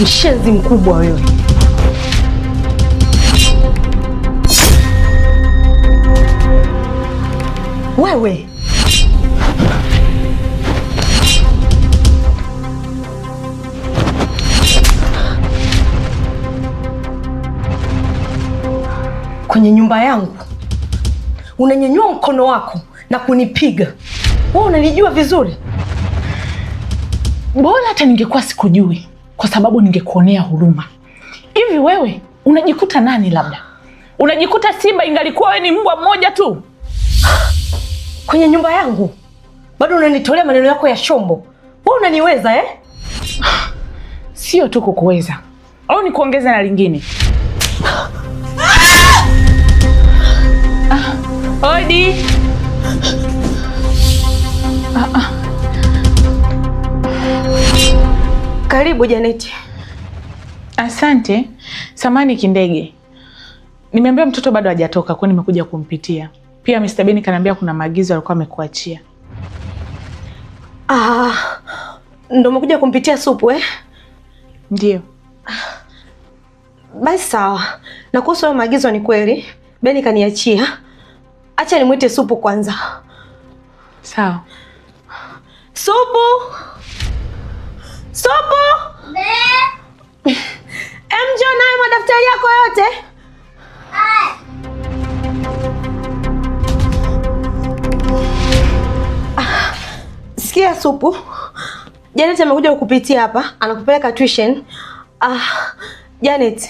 Mshenzi mkubwa wewe. Wewe. Kwenye nyumba yangu unanyanyua mkono wako na kunipiga. Wewe unanijua vizuri. Bora hata ningekuwa sikujui, kwa sababu ningekuonea huruma. Hivi wewe unajikuta nani? Labda unajikuta simba ingalikuwa wewe ni mbwa mmoja tu. Kwenye nyumba yangu bado unanitolea maneno yako ya shombo. Wewe unaniweza eh? Sio tu kukuweza, au nikuongeze na lingine. Odi. Karibu Janeti. Asante. Samani Kindege, nimeambia mtoto bado hajatoka, kwa nimekuja kumpitia. Pia Mr. Beni kaniambia kuna maagizo alikuwa amekuachia. Ndio umekuja kumpitia supu eh? Ndio. Basi sawa. Na kuhusu hayo maagizo ni kweli, Beni kaniachia. Acha nimwite supu kwanza. Sawa. Supu! Supu! Njoo nayo madaftari yako yote. Sikia Supu, Janet amekuja kukupitia hapa, anakupeleka tuition. Janet,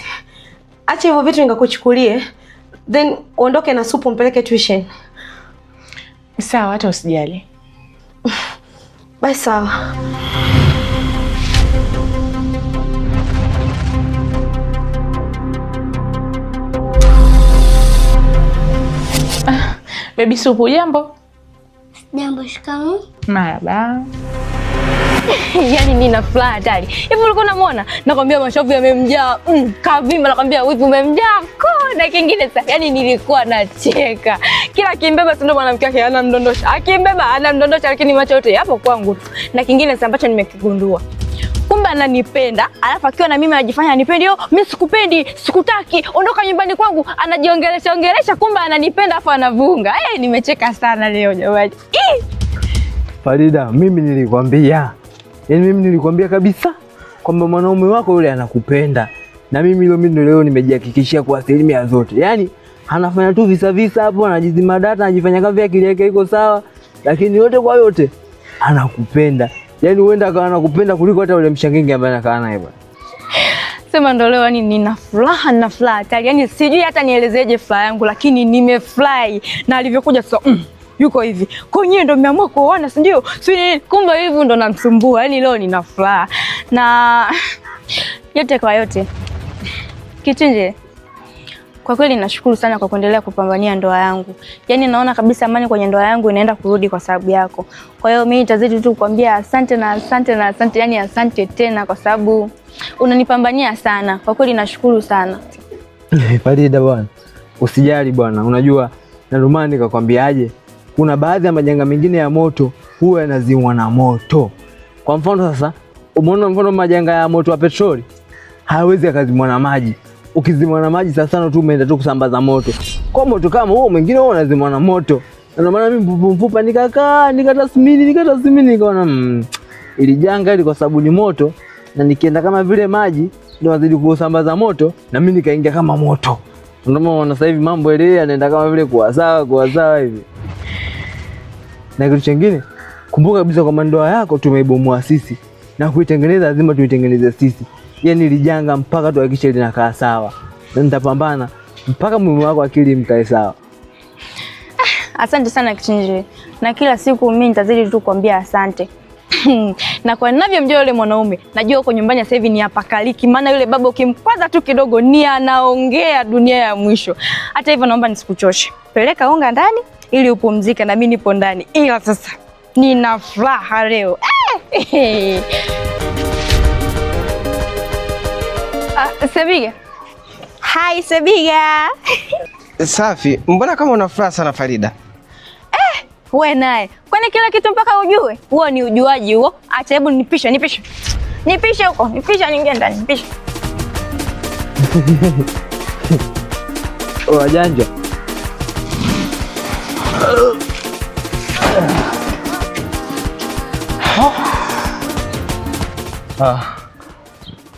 acha hivyo vitu nikakuchukulie, then uondoke na Supu mpeleke tuition. Sawa, hata usijali. Bye, sawa. Baby Supu, jambo? Jambo, shikamoo. Marhaba. Yaani nina furaha hatari. Hivi ulikuwa unamuona? Nakwambia mashavu yamemjaa. Kavimba, nakwambia wivu umemjaa. Na kingine sasa, yaani nilikuwa nacheka. Kila kimbeba ndio mwanamke wake anamdondosha. Akimbeba anamdondosha, lakini macho yote yapo kwangu. Na kingine sasa ambacho nimekigundua, kumbe ananipenda, alafu akiwa na mimi anajifanya anipende. Mimi sikupendi, sikutaki, ondoka nyumbani kwangu. Anajiongelesha, kumbe ananipenda afa anavunga. Nimecheka sana leo jamani. Farida, mimi nilikwambia kabisa kwamba mwanaume wako yule anakupenda. Na mimi ndio leo nimejihakikishia kwa asilimia zote. Yaani anafanya tu visa hapo, anajizima data, anajifanya kama akili yake iko sawa, lakini yote kwa yote anakupenda. Yaani huenda akawa anakupenda kuliko hata yule mshangenge ambaye anakaa naye bwana. Sema ndo leo yani nina furaha hatari. Yaani sijui hata nielezeje furaha yangu, lakini nimefurahi na alivyokuja sasa yuko hivi. Kwa hiyo ndo mmeamua kuoana, si ndio? Kumbe hivi ndo namsumbua. Yaani leo nina furaha. Na yote kwa yote, Kichinje, kwa kweli nashukuru sana kwa kuendelea kupambania ndoa yangu. Yaani naona kabisa amani kwenye ndoa yangu inaenda kurudi kwa sababu yako. Kwa hiyo mimi nitazidi tu kukwambia asante na asante na asante. Yaani asante tena kwa sababu unanipambania sana. Kwa kweli nashukuru sana. Farida bwana, usijali bwana. Unajua na Rumani nikakwambiaje? Kuna baadhi ya majanga mengine ya moto huwa yanazimwa na moto. Kwa mfano sasa, umeona majanga ya moto wa petroli hawezi akazimwa na maji. Ukizimwa na maji sasa tu umeenda tu kusambaza moto. Kwa moto kama huo mwingine huo unazimwa na moto. Na ndio maana mimi mfupa nikatathmini nikaona ili janga ili kwa sababu ni moto, na nikienda kama vile maji ndio wazidi kusambaza moto, na mimi nikaingia kama moto. Ndio maana sasa hivi mambo ile yanaenda kama vile kwa sawa hivi. Na kitu kingine, kumbuka kabisa kwamba ndoa yako tumeibomoa sisi, na kuitengeneza lazima tuitengeneze sisi. Yaani lijanga mpaka tuhakikishe linakaa sawa. Na nitapambana mpaka mume wako akili mkae sawa. Asante sana Kichinje. Na kila siku mimi nitazidi tu kukwambia asante. Na kwa ninavyomjua yule mwanaume, najua uko nyumbani sasa hivi ni apakaliki, maana yule baba ukimkwaza tu kidogo ni anaongea dunia ya mwisho. Hata hivyo naomba nisikuchoshe. Peleka unga ndani ili upumzike na mimi nipo ndani. Ila sasa nina furaha leo. Sebiga. Hi Sebiga. Safi. Mbona kama una furaha sana Farida? We naye. Kwani kila kitu mpaka ujue? Huo ni ujuaji huo. Acha hebu nipishe. Nipishe huko, nipishe niingie ndani, nipishe. Wajanja.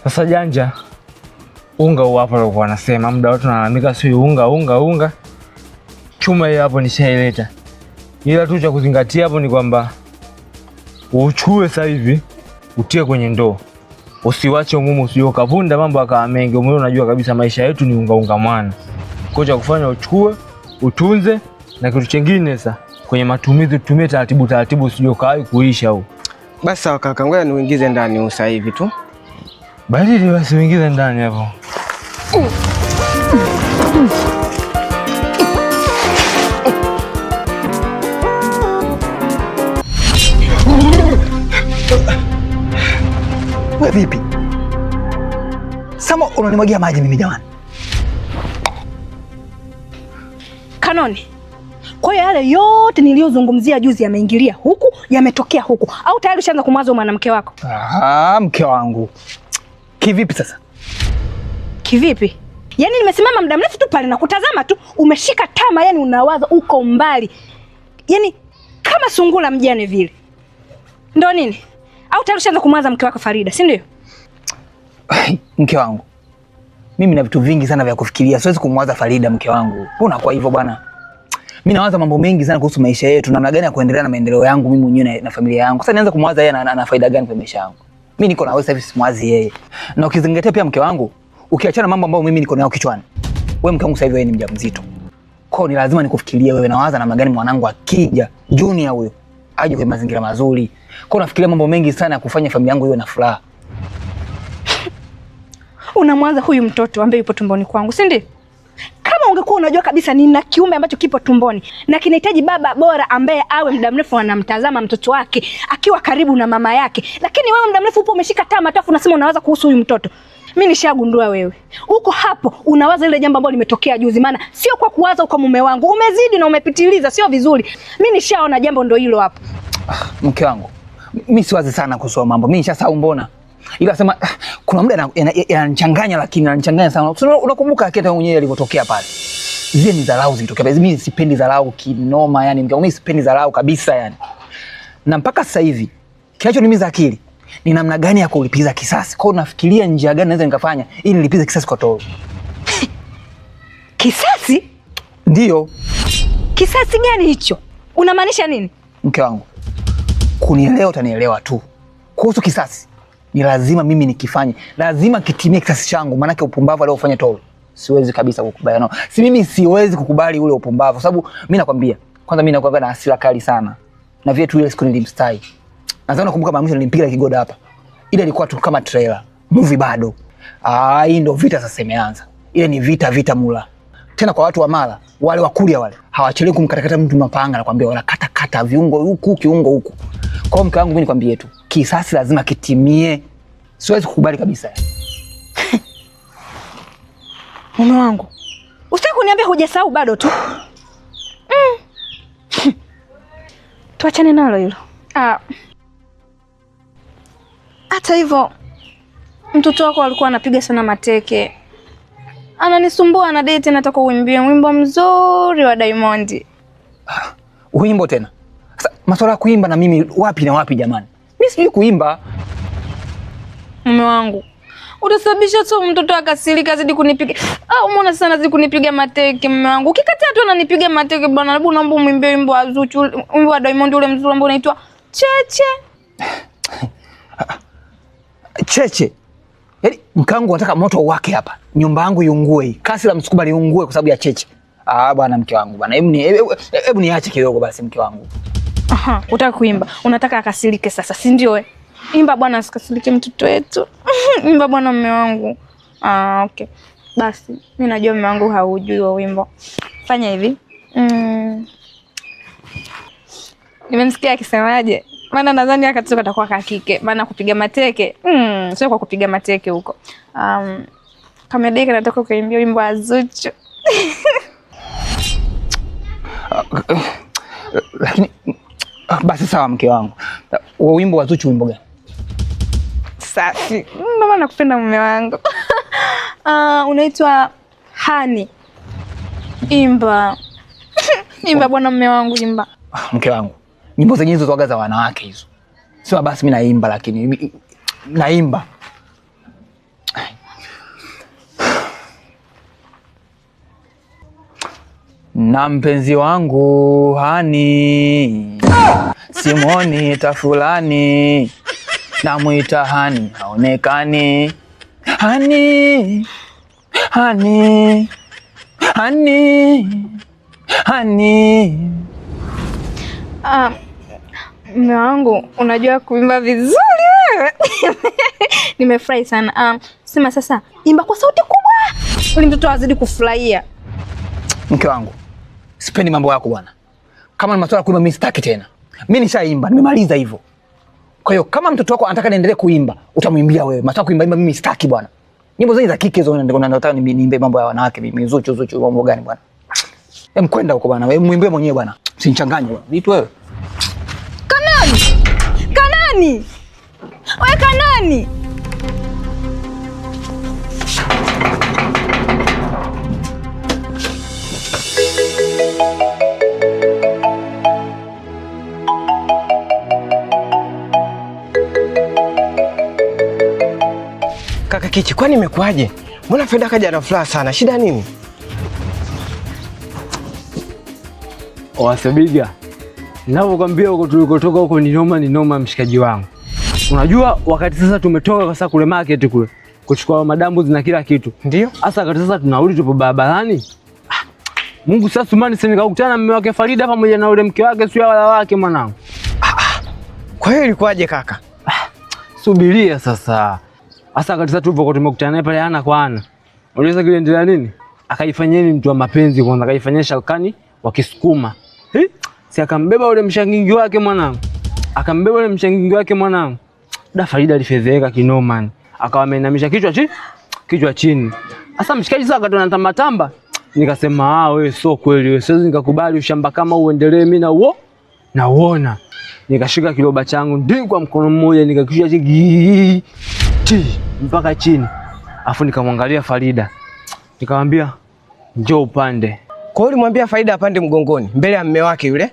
Sasa Janja, unga hapo ndio wanasema muda wote nalalamika sio unga. Chuma hiyo hapo nishaileta. Ila tu cha kuzingatia hapo ni kwamba uchukue sasa hivi utie kwenye ndoo. Usiwache umumu usio kavunda mambo akawa mengi. Wewe unajua kabisa maisha yetu ni unga mwana. Kwa cha kufanya uchukue, utunze na kitu kingine sasa kwenye matumizi tutumie taratibu usio kai kuisha huko. Basi sawa kaka, ngoja niuingize ndani sasa hivi tu. Baridi basi uingize ndani hapo. Wewe vipi? Sama unanimwagia maji mimi jamani. Kanoni. Kwa hiyo yale yote niliyozungumzia juzi yameingilia huku, yametokea huku. Au tayari ushaanza kumwaza mwanamke wako? Mke wangu. Kivipi sasa? Kivipi? Yaani nimesimama muda mrefu tu pale na kutazama tu, umeshika tama, yani unawaza uko mbali. Yaani kama sungula mjane vile. Ndio nini? Au tayari ushaanza kumwaza mke wako Farida, si ndio? Mke wangu. Mimi na vitu vingi sana vya kufikiria. Siwezi kumwaza Farida mke wangu. Mbona kwa hivyo bwana? Mimi nawaza mambo mengi sana kuhusu maisha yetu, namna gani ya kuendelea na maendeleo yangu mimi mwenyewe na familia yangu. Sasa nianza kumwaza yeye na faida gani kwa maisha yangu? Mimi niko na wewe sasa hivi, simwazi yeye. Na ukizingatia pia mke wangu, ukiachana mambo ambayo mimi niko nayo kichwani. Wewe mke wangu sasa hivi wewe ni mjamzito. Kwa hiyo ni lazima nikufikirie wewe, nawaza namna gani mwanangu akija Junior huyo aje kwa mazingira mazuri. Kwa hiyo nafikiria mambo mengi sana ya kufanya familia yangu iwe na furaha. Unamwaza huyu mtoto ambaye yupo tumboni kwangu, si ndio? Kama ungekuwa unajua kabisa nina kiumbe ambacho kipo tumboni na kinahitaji baba bora ambaye awe muda mrefu anamtazama mtoto wake akiwa karibu na mama yake, lakini wewe muda mrefu upo umeshika tama tafu unasema unawaza kuhusu huyu mtoto. Mimi nishagundua wewe uko hapo unawaza ile jambo ambalo limetokea juzi, maana sio kwa kuwaza kwa mume wangu, umezidi na umepitiliza, sio vizuri. Mimi nishaona jambo ndio hilo hapo. Mke wangu, mimi siwazi sana kuhusu mambo, mimi nishasahau mbona. Ila sema kuna muda yanachanganya, lakini yanachanganya sana. Unakumbuka akita mwenyewe alivyotokea pale. Zile ni dharau zilitokea pale. Mimi sipendi dharau kinoma, yani mimi sipendi dharau kabisa yani. Na mpaka sasa hivi kinachonimiza akili ni namna gani ya kulipiza kisasi. Kwa hiyo nafikiria njia gani naweza nikafanya ili nilipize kisasi kwa Toro. Kisasi? Ndio. Kisasi gani hicho? Unamaanisha nini? Mke wangu, kunielewa utanielewa tu. Kuhusu kisasi ni lazima mimi nikifanye, lazima kitimie kisasi changu, maana yake upumbavu aliofanya Toro siwezi kabisa kukubali. No. Si mimi siwezi kukubali ule upumbavu, sababu mimi nakwambia, kwanza mimi nakuwa na hasira kali sana. Na vile tu ile siku nilimstai. Nadhani nakumbuka mara mwisho nilimpiga kigoda hapa. Ile ilikuwa tu kama trailer. Movie bado. Hii ndio vita sasa imeanza. Ile ni vita mula. Tena kwa watu wa Mara, wale wakulia wale, hawachelewi kumkatakata mtu mapanga na kwambia wanakata viungo huku kiungo huku. Kwa mke wangu mimi nikwambie tu, kisasi lazima kitimie. Siwezi kukubali kabisa. Mume wangu, usitaki kuniambia hujasahau bado tu. Tuachane nalo hilo. Hata hivyo mtoto wako alikuwa anapiga sana mateke. Ananisumbua na date, nataka uimbie wimbo mzuri wa Diamond. Wimbo tena? Sasa masuala ya kuimba na mimi wapi na wapi jamani? Mimi sijui kuimba. Mume wangu, utasababisha tu mtoto akasirika zidi kunipiga. Umeona sana zidi kunipiga mateke mume wangu. Ukikataa tu ananipiga mateke bwana, hebu naomba muimbie wimbo wa Zuchu, wimbo wa Diamond ule mzuri ambao unaitwa Cheche. Cheche. Yaani mkangu anataka moto wake hapa. Nyumba yangu iungue. Kasi la msukuma liungue kwa sababu ya Cheche. Bwana mke wangu bwana. Hebu niache kidogo basi mke wangu. Unataka kuimba. Unataka akasirike sasa, si ndio wewe? Imba bwana, asikasirike mtoto wetu. Imba bwana mume wangu. Okay. Basi, mimi najua mume wangu haujui wa wimbo. Fanya hivi. Nimemsikia akisemaje? Maana nadhani akatoka atakuwa kakike. Maana kupiga mateke. Sio kwa kupiga mateke huko. Kama deka nataka kuimbia wimbo wa Zuchu. Lakini basi sawa mke wangu. Wimbo wa Zuchu wimbo gani? safi. Ndio maana nakupenda mume wangu. Unaitwa Hani. Imba. Imba bwana mume wangu, imba. Mke wangu, nyimbo zenyewe hizo zoga za wanawake hizo. Sio basi mimi naimba, lakini naimba. Na mpenzi wangu Hani, simoni tafulani, namuita Hani haonekani. Hani, Hani, Hani, Hani. Mume wangu, unajua kuimba vizuri wewe. Nimefurahi sana. Sema sasa, imba kwa sauti kubwa ili mtoto azidi kufurahia. Mke wangu, sipendi mambo yako bwana. Kama ni masuala ya kuimba mimi sitaki tena. Mimi nishaimba, nimemaliza hivyo. Kwa hiyo kama mtoto wako anataka niendelee kuimba, utamwimbia wewe. Masuala kuimba mimi sitaki bwana. Nyimbo zenyewe za kike hizo ndio nataka niimbe mambo ya wanawake mimi. Zuchu mambo gani bwana? Kwenda huko bwana. Wewe muimbie mwenyewe bwana. Usinichanganye bwana. Vipi wewe? Kanani? Wewe Kanani? Kaka Kichi, kwani imekuaje? Mbona Frida kaja na furaha sana? Shida nini? Wasabiga, ninavyokwambia huko tulikotoka huko ni noma mshikaji wangu. Unajua wakati sasa tumetoka kwa sasa kule market kule kuchukua madambu na kila kitu. Ndio? Sasa wakati sasa tunarudi tupo barabarani. Mungu sasa Sumani sasa nikakutana na mume wake Farida pamoja na ule mke wake sio wala wake mwanangu. Kwa hiyo ilikuwaje kaka? Subiria sasa. Sasa wakati sasa tupo tumekutana naye pale ana kwa ana. Unaweza kiendelea nini? Akaifanyeni mtu wa mapenzi kwanza, akaifanyia Shalkani wa Kisukuma. Si akambeba ule mshangingi wake mwanangu. Da Farida alifedheka kinoma. Akawa ameinamisha kichwa chini. Sasa mshikaji sasa akatona tamba. Nikasema wewe sio kweli wewe. Siwezi nikakubali ushamba kama uendelee mimi na uona. Nikashika kiroba changu ndii kwa mkono mmoja nikakishia mpaka chini. Afu nikamwangalia Farida. Nikamwambia njoo upande. Kwa hiyo ulimwambia Farida apande mgongoni mbele ya mume wake yule?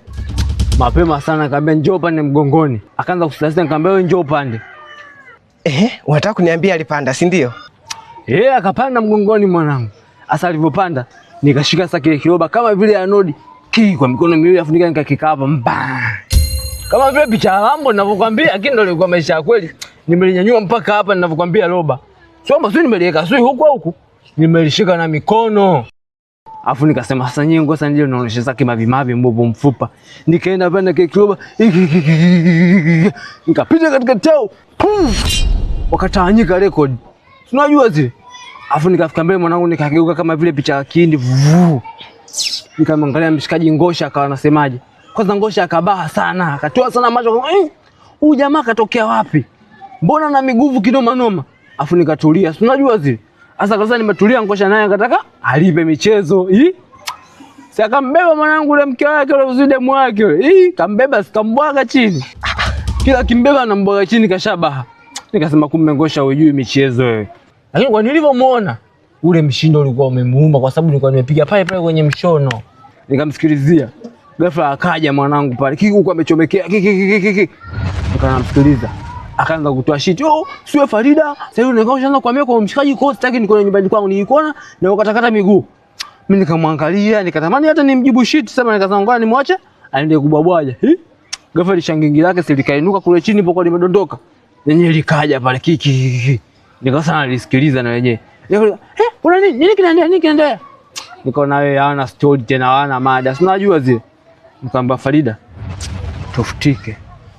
Mapema sana nikamwambia njoo upande mgongoni. Akaanza kusilasa nikamwambia wewe njoo upande. Unataka kuniambia alipanda, si ndio? Akapanda mgongoni mwanangu. Asa alivyopanda nikashika sasa kile kiroba kama vile anodi kwa mikono miwili afu nikakika hapa kama vile picha ya Rambo ninavyokuambia, lakini ndio ilikuwa maisha ya kweli. Nimelinyanyua mpaka hapa ninavyokuambia roba. Sio mbona nimeliweka sio huko. Nimelishika na mikono. Afu nikasema sasa nyinyi ngosa ndio naonesha zake mavimavi mbovu mfupa. Nikaenda pale na kiroba. Nikapita katika tao. Wakatawanyika record. Unajua zile. Afu nikafika mbele mwanangu nikageuka kama vile picha ya kindi. Nikamwangalia mshikaji Ngosha akawa anasemaje? Kwanza Ngosha akabaha sana, akatoa sana macho. Huyu jamaa katokea wapi? Mbona na miguvu kinoma? Afu nikatulia. Unajua zile. Sasa kwanza nimetulia Ngosha naye akataka alipe michezo. Si akambeba mwanangu ule mke wake ule uzide mwake ule. Kambeba sikambwaga chini. Kila kimbeba anambwaga chini kashabaha. Nikasema kumbe Ngosha hujui michezo wewe. Lakini kwa nilivyomuona ule mshindo ulikuwa umemuuma kwa sababu nilikuwa nimepiga pale kwenye mshono. Nikamsikilizia. Ghafla akaja mwanangu pale. Huko amechomekea. Nikamsikiliza. Akaanza kutoa shiti. Sio Farida. Sasa yule nikaanza kuambia kwa mshikaji kwa sitaki niko nyumbani kwangu nilikuona na ukatakata miguu. Mimi nikamwangalia, nikatamani hata nimjibu shiti sema nikasema ngoja nimwache aende kubwabwaja. Ghafla lishangingi lake silikainuka kule chini pokuwa limedondoka. Yenyewe likaja pale Nikasema nalisikiliza na wenyewe. Kuna nini? Nini kinaendelea? Nikaona wewe hawana story tena hawana mada. Si unajua zile. Nikamwambia Farida, tofutike.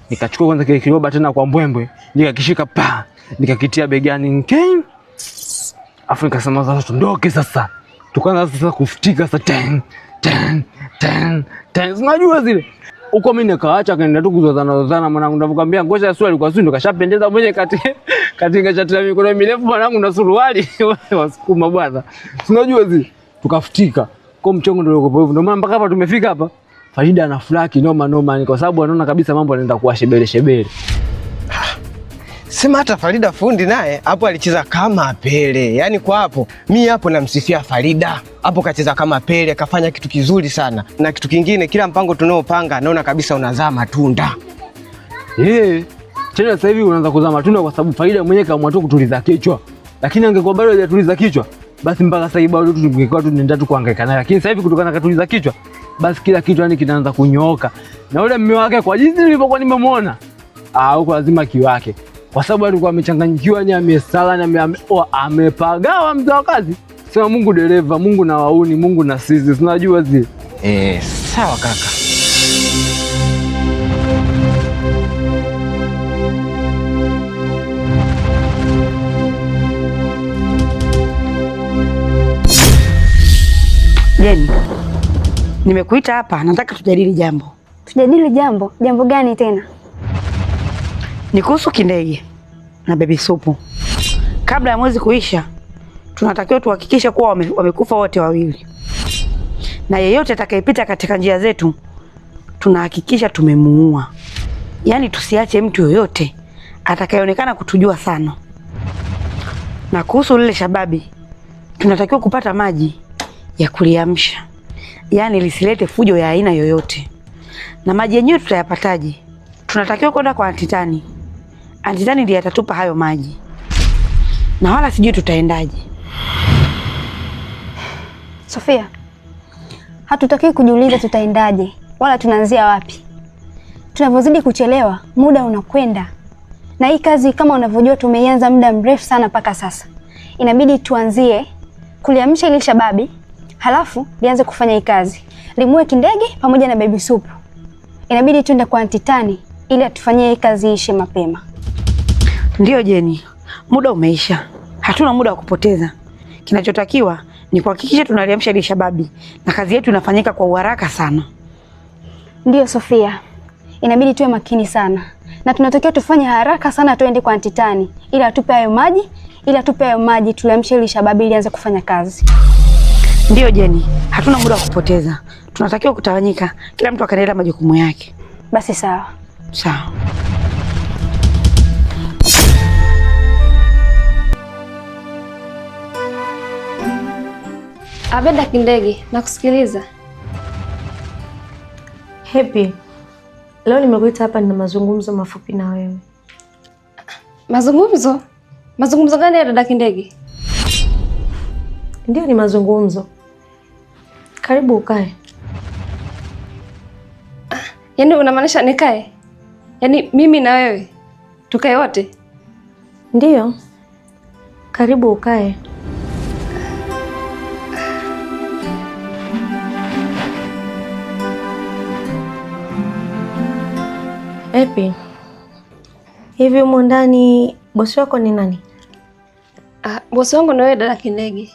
Nikachukua kwanza kile kiroba tena kwa mbwembwe, nikakishika nikakitia begani afu nikasema sasa tundoke sasa. Tukaanza sasa kufutika sasa unajua zile. Huko mimi nikaacha kaenda tu kuzozana mwanangu ndavyokuambia Ngosha sio alikuwa ndo kashapendeza mwenye katika shati la mikono mirefu mwanangu na suruali wasukuma bwana. Unajua zile. Tukafutika. Kwa mchongo ndio uko hivyo. Ndio maana mpaka hapa tumefika hapa. Farida ana furaha kinoma ni kwa sababu anaona kabisa mambo yanaenda kuwa shebele. Sema hata Farida fundi naye hapo alicheza kama Pele. Yaani kwa hapo, mimi hapo namsifia Farida. Hapo kacheza kama Pele, kafanya kitu kizuri sana. Na kitu kingine, kila mpango tunaopanga naona kabisa unazaa matunda. Tena sasa hivi unaanza kuzaa matunda kwa sababu Farida mwenyewe kaamua tu kutuliza kichwa. Lakini angekuwa bado hajatuliza kichwa, basi mpaka sasa hivi bado tungekuwa tunaenda tu kuhangaika naye. Lakini sasa hivi kutokana na katuliza kichwa, basi kila kitu yani kinaanza kunyooka. Na yule mume wake kwa jinsi nilivyokuwa nimemwona, huko lazima kiwake. Kwa sababu alikuwa amechanganyikiwa, ni amesala, ni amepagawa mzee wa kazi. Sema Mungu dereva, Mungu na wauni, Mungu na sisi. Tunajua zile. Sawa kaka. Jeni, nimekuita hapa, nataka tujadili jambo. Tujadili jambo? Jambo gani tena? Ni kuhusu Kindege na Baby Supu. Kabla ya mwezi kuisha, tunatakiwa tuhakikishe kuwa wamekufa wote wawili, na yeyote atakayepita katika njia zetu tunahakikisha tumemuua. Yaani tusiache mtu yoyote atakayeonekana kutujua sana. Na kuhusu lile shababi, tunatakiwa kupata maji ya kuliamsha, yaani lisilete fujo ya aina yoyote. Na maji yenyewe tutayapataje? Tunatakiwa kwenda kwa Antitani. Antitani ndiye atatupa hayo maji, na wala sijui tutaendaje. Sofia, hatutaki kujiuliza tutaendaje wala tunaanzia wapi. Tunavyozidi kuchelewa, muda unakwenda. Na hii kazi kama unavyojua tumeianza muda mrefu sana mpaka sasa. Inabidi tuanzie kuliamsha ile shababi, halafu lianze kufanya hii kazi. Limue Kindege pamoja na Baby Supu. Inabidi tuende kwa Antitani ili atufanyie hii kazi ishe mapema. Ndiyo Jeni, muda umeisha. Hatuna muda wa kupoteza. Kinachotakiwa ni kuhakikisha tunaliamsha ile shababi na kazi yetu inafanyika kwa uharaka sana. Ndiyo Sofia, inabidi tuwe makini sana. Na tunatakiwa tufanye haraka sana tuende kwa Antitani ili atupe hayo maji tuliamshe ile shababi ili anze kufanya kazi. Ndiyo Jeni, hatuna muda wa kupoteza. Tunatakiwa kutawanyika, kila mtu akaendelea majukumu yake. Basi sawa. Sawa. Abeda Kindege, nakusikiliza. Happy, leo nimekuita hapa nina mazungumzo mafupi na wewe. Mazungumzo? Mazungumzo gani ya dada Kindege? Ndio, ni mazungumzo. Karibu ukae. Yaani unamaanisha nikae? Yaani mimi na wewe tukae wote? Ndio. Karibu ukae. Epi, hivi humu ndani bosi wako ni nani? Bosi wangu ni wewe dada Kindege.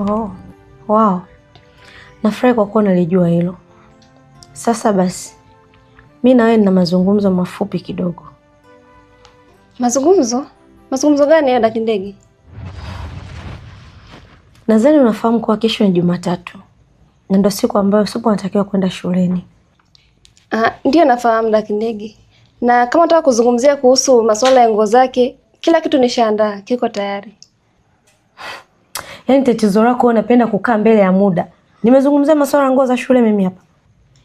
Oh, wow. Nafurahi kwa kuwa nalijua hilo. Sasa basi, mi na wewe nina mazungumzo mafupi kidogo. Mazungumzo? Mazungumzo gani ya dada Kindege? Nadhani unafahamu kuwa kesho ni Jumatatu. Na ndio siku ambayo Supu anatakiwa kwenda shuleni. Ndio nafahamu dada Kindege. Na kama unataka kuzungumzia kuhusu masuala ya nguo zake, kila kitu nishaandaa, kiko tayari. Yaani tatizo lako unapenda kukaa mbele ya muda. Nimezungumzia masuala ya nguo za shule mimi hapa.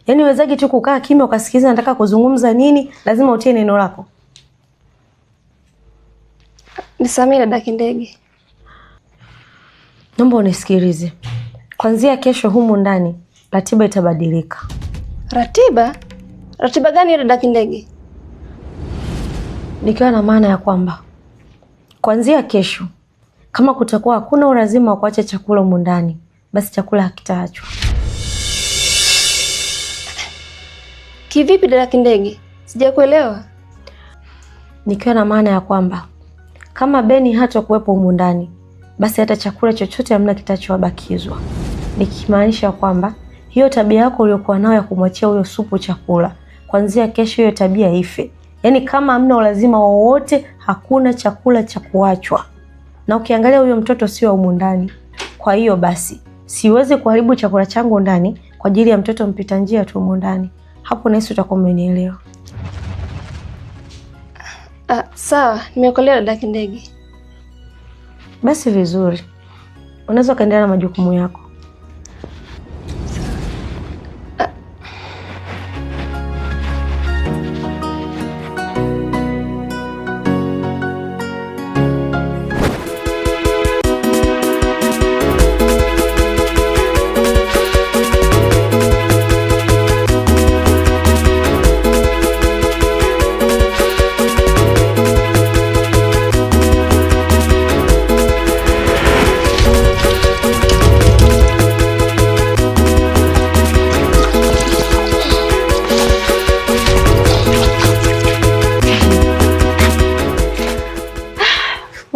Yaani wezaje tu kukaa kimya ukasikiliza nataka kuzungumza nini? Lazima utie neno lako. Nisamehe dada Kindege. Naomba unisikilize. Kuanzia kesho humu ndani ratiba itabadilika. Ratiba? Ratiba gani dada Kindege? Nikiwa na maana ya kwamba kuanzia kesho kama kutakuwa hakuna ulazima wa kuacha chakula humu ndani, basi chakula hakitaachwa. Kivipi dada Kindege? Sijakuelewa. Nikiwa na maana ya kwamba kama Beni hata kuwepo humu ndani, basi hata chakula chochote hamna kitachobakizwa. Nikimaanisha kwamba hiyo tabia yako uliyokuwa nayo ya kumwachia huyo Supu chakula, kuanzia kesho hiyo tabia ife. Yaani kama hamna ulazima wowote, hakuna chakula cha kuachwa. Na ukiangalia huyo mtoto sio humu ndani. Kwa hiyo basi siwezi kuharibu chakula changu ndani kwa ajili ya mtoto mpita njia tu humu ndani. Hapo nahisi utakuwa umenielewa. Sawa, nimeokolewa dada Kindege. Basi vizuri, unaweza ukaendelea na majukumu yako.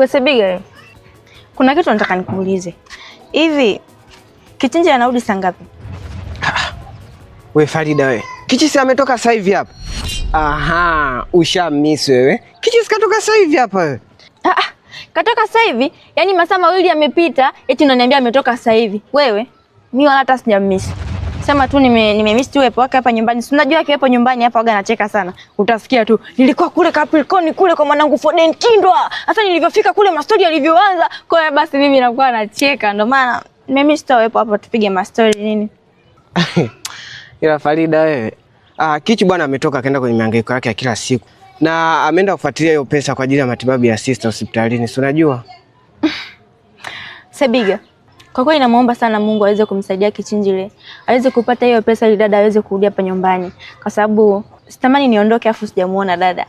Sebiga, kuna kitu nataka nikuulize. Hivi Kichinji anarudi saa ngapi? We Farida we. Kichisi ametoka sasa hivi hapa. Aha, ushamisi wewe. Kichisi katoka sasa hivi hapa wewe. Katoka sasa hivi? Yaani masaa mawili yamepita, eti unaniambia ametoka sasa hivi. Wewe, mimi wala hata sijammiss. Sema tu nimemiss tu uwepo wake hapa nyumbani. Si unajua akiwepo nyumbani hapa waga anacheka sana. Utasikia tu nilikuwa kule Capricorn kule kwa mwanangu Foden Kindwa. Sasa nilivyofika kule mastori yalivyoanza, kwa hiyo basi mimi nakuwa nacheka. Ndio maana nimemiss tu uwepo hapa tupige mastori nini. Ila Farida wewe. Kichi bwana ametoka akaenda kwenye mihangaiko yake ya kila siku. Na ameenda kufuatilia hiyo pesa kwa ajili ya matibabu ya sister hospitalini. Si unajua? Sebiga. Kwa kweli namuomba sana Mungu aweze kumsaidia Kichinji ile. Aweze kupata hiyo pesa ili dada aweze kurudi hapa nyumbani. Kwa sababu sitamani niondoke afu sijamuona dada.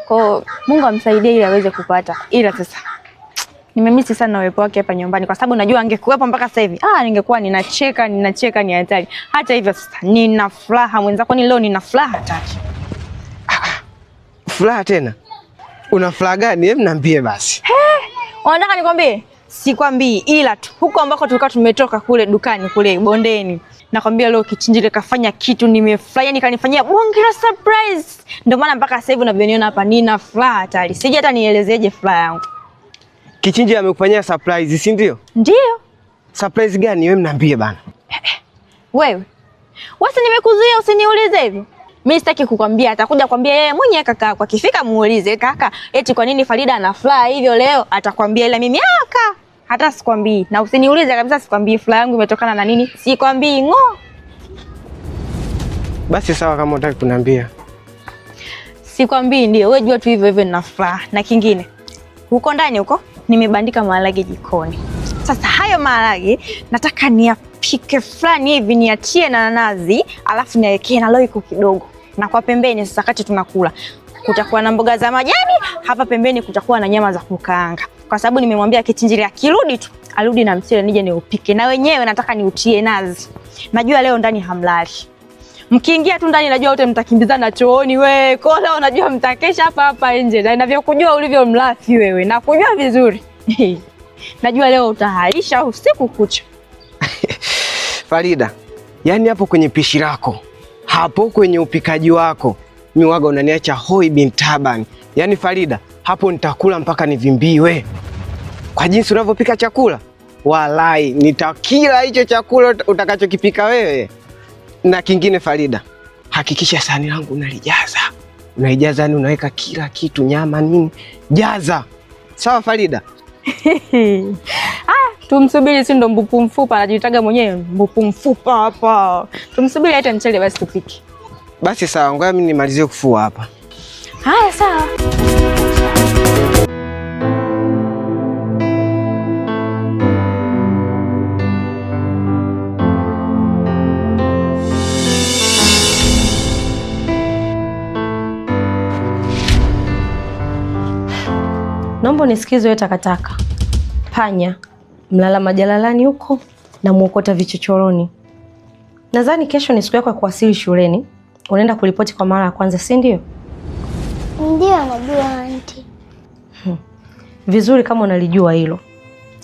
Kwa Mungu amsaidie ili aweze kupata. Ila sasa nimemisi sana uwepo wake hapa nyumbani kwa sababu najua angekuwepo mpaka sasa hivi. Ningekuwa ninacheka ni hatari. Hata hivyo sasa nina furaha mwenzako, ni leo nina furaha hatari. Furaha tena? Una furaha gani? Hebu niambie basi. Unataka nikwambie? Sikwambii, ila tu huko ambako tulikuwa tumetoka kule dukani kule bondeni. Nakwambia leo Kichinji ile kafanya kitu nimefurahi, yani kanifanyia bonge la surprise. Ndio maana mpaka sasa hivi unavyoniona hapa nina furaha hatari. Sije hata nielezeje furaha yangu. Kichinji amekufanyia surprise, si ndio? Ndio. Surprise gani? Wewe mniambie bana. Wewe. Wasi nimekuzuia usiniulize hivyo. Mimi sitaki kukwambia, atakuja kwambia yeye mwenyewe kaka. Kwa kifika muulize kaka, eti kwa nini Farida ana furaha hivyo leo? Atakwambia, ila mimi hata sikwambii. Na usiniulize kabisa, sikwambii furaha yangu imetokana na nini. Sikwambii ngo. Basi sawa kama unataka kuniambia. Sikwambii ndio, wewe jua tu hivyo hivyo nina furaha. Na kingine, huko ndani huko nimebandika maharage jikoni. Sasa hayo maharage nataka niapike fulani hivi, niachie na nazi, alafu niwekee na roiko kidogo. Na kwa pembeni sasa kati tunakula, kutakuwa na mboga za majani, hapa pembeni kutakuwa na nyama za kukaanga. Kwa sababu nimemwambia Kichinji akirudi tu, arudi na mchele nije niupike. Na wenyewe nataka niutie nazi. Najua leo ndani hamlali. Mkiingia tu ndani najua wote mtakimbizana chooni wewe. Kola unajua mtakesha hapa nje. Na ninavyokujua ulivyo mlafi wewe. Nakujua vizuri. Najua leo utaharisha usiku kucha. Farida, yani hapo kwenye pishi lako, hapo kwenye upikaji wako, mimi waga unaniacha hoi bin taban. Yani Farida, hapo nitakula mpaka nivimbiwe. Kwa jinsi unavyopika chakula, walai nitakila hicho chakula utakachokipika wewe. Na kingine Farida, hakikisha sahani langu unalijaza. Unaijaza, yani unaweka kila kitu, nyama nini, jaza. Sawa Farida? Tumsubiri, si ndo mbupu mfupa anajitaga mwenyewe mbupu mfupa hapa. Tumsubiri aita mchele basi tupike. Basi sawa, ngoja mimi nimalizie kufua hapa. Haya sawa. Naomba nisikize wewe takataka. Panya, mlala majalalani huko na muokota vichochoroni. Nadhani kesho ni siku yako ya kuwasili shuleni. Unaenda kuripoti kwa mara ya kwanza, si ndio? Ndio, najua auntie. Vizuri kama unalijua hilo.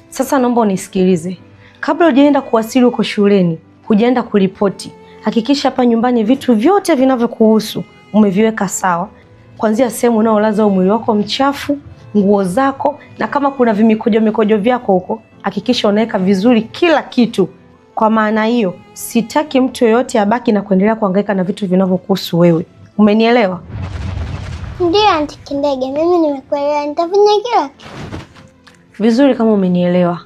Sasa naomba unisikilize. Kabla hujaenda kuwasili huko shuleni, hujaenda kuripoti, hakikisha hapa nyumbani vitu vyote vinavyokuhusu umeviweka sawa. Kuanzia sehemu unaolaza mwili wako mchafu, nguo zako, na kama kuna mikojo vyako huko, hakikisha unaweka vizuri kila kitu. Kwa maana hiyo, sitaki mtu yoyote abaki na kuendelea kuhangaika na vitu vinavyokuhusu wewe. Umenielewa? Ndiyo Aunty Kindege, mimi nimekuelewa, nitafanya kila kitu. Vizuri kama umenielewa.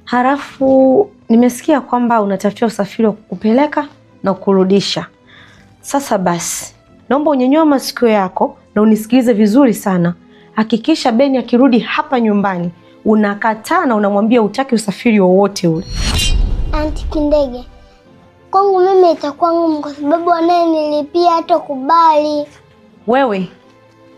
Halafu nimesikia kwamba unatafutia usafiri wa kukupeleka na kukurudisha. Sasa basi, naomba unyenyue masikio yako na unisikilize vizuri sana. Hakikisha Beni akirudi hapa nyumbani unakataa na unamwambia hutaki usafiri wowote ule. Aunty Kindege, kwangu mimi itakuwa ngumu kwa sababu anayenilipia hatakubali. Wewe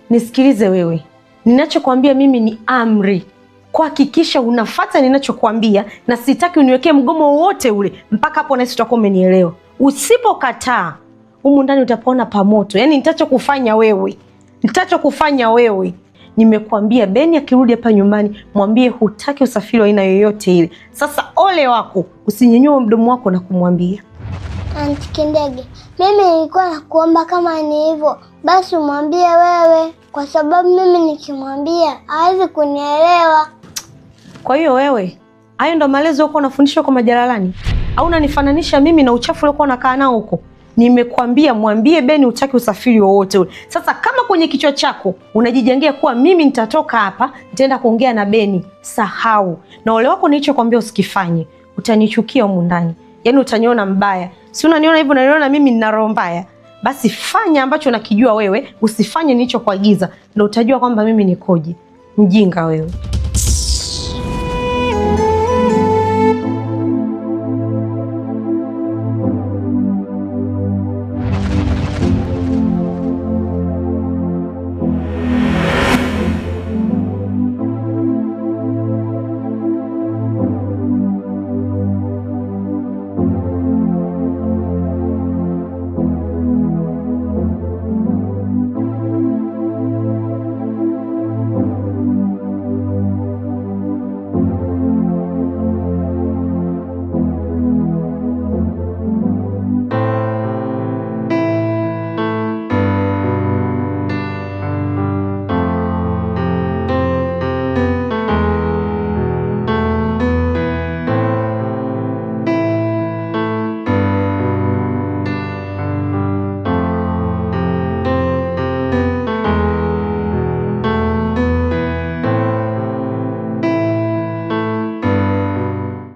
nisikilize wewe, ninachokwambia mimi ni amri. Kuhakikisha unafuata ninachokwambia, na sitaki uniwekee mgomo wowote ule. Mpaka hapo nahisi utakuwa umenielewa. Usipokataa, humu ndani utapona pamoto. Yaani nitachokufanya wewe, nimekuambia Beni akirudi hapa nyumbani mwambie hutaki usafiri wa aina yoyote ile. Sasa ole wako, usinyenyue mdomo wako na kumwambia. Aunty Kindege, mimi nilikuwa nakuomba kama ni hivyo basi umwambie wewe, kwa sababu mimi nikimwambia hawezi kunielewa. Kwa hiyo wewe, hayo ndo malezi uko unafundishwa kwa majalalani? Au unanifananisha mimi na uchafu uliokuwa unakaa nao huko? Nimekuambia mwambie Beni hutaki usafiri wowote ule. Sasa kama kwenye kichwa chako unajijengea kuwa mimi nitatoka hapa nitaenda kuongea na Beni, sahau. Na ole wako nilichokwambia usikifanye. Utanichukia humu ndani. Yaani utaniona mbaya. Si unaniona hivyo, unaniona mimi nina roho mbaya? Basi fanya ambacho nakijua wewe, usifanye nilichokuagiza, ndio utajua kwamba mimi nikoje. Mjinga wewe.